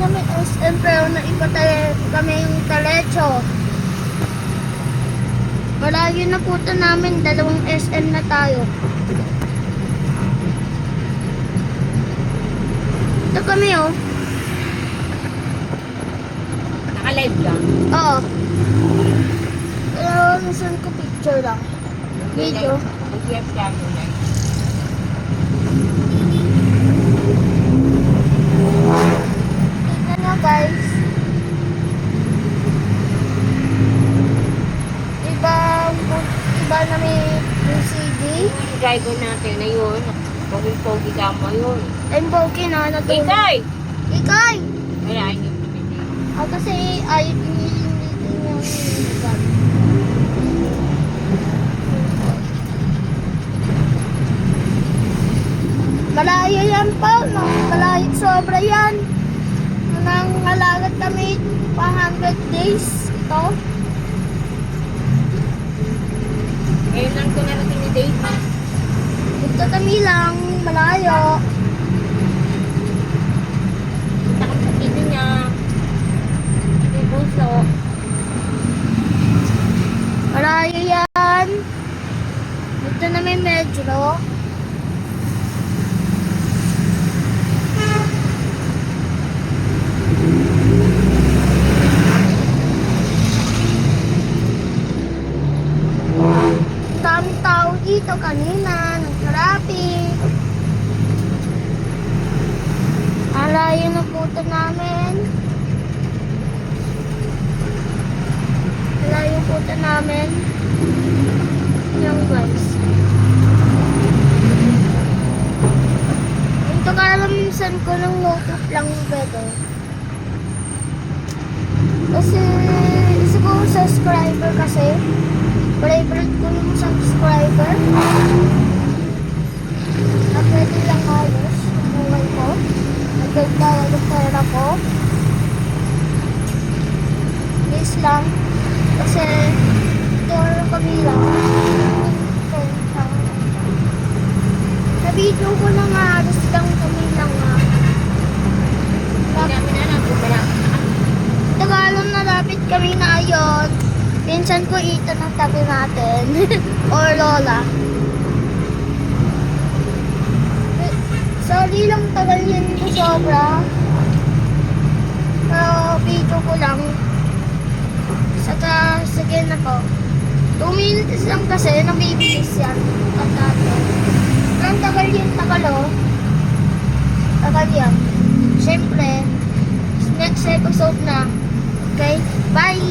kami SM pero naipatay kami yung Talecho. Malayo na po ito namin, 2 SM na tayo. Ito kami oh. Naka-live ka? Oo. Pero nasan ko picture lang. Video. Mag-live ka mo na. Tignan nyo guys. Iba na may yung CD. Yung driver natin na yun. Pogi ka mo yun. I'm bogey na natulog. Ikay! Ikay! Wala, hindi mo pinili. Kasi ayaw pinilitin yung lugar. Malayo yan pa, no? Malayo sobra yan. Nang alagat kami pa 100 days. Ito. Ngayon lang ko narating ni Dave. Ito kami lang, malayo. Takot sa kito niya. Yung puso. Malayo yan. Ito na may metro. Daming tao dito kanina, nag-traffic. Alayo na po ito namin. Alayo po ito namin. Yan guys. Ito ka alam minsan ko ng notebook lang beto. Kasi isa ko subscriber kasi. Favorite ko yung subscriber. Na pwede lang halos. Buhay ko. Nagdagdagan ako. Please lang. Kasi ito kami lang. Sa video ko lang halos lang kami lang nga. Hindi namin alam kung wala. Tagalog na lapit kami na ayon. Pinsan ko ito ng tabi natin. Or lola. Sorry lang tagal yun ko sobra. Pero video ko lang. Saka sige na po. 2 minutes lang kasi nabibilis yan. At natin. Pero ang tagal yun, tagal oh. Tagal yan. Siyempre, next episode na. Okay? Bye!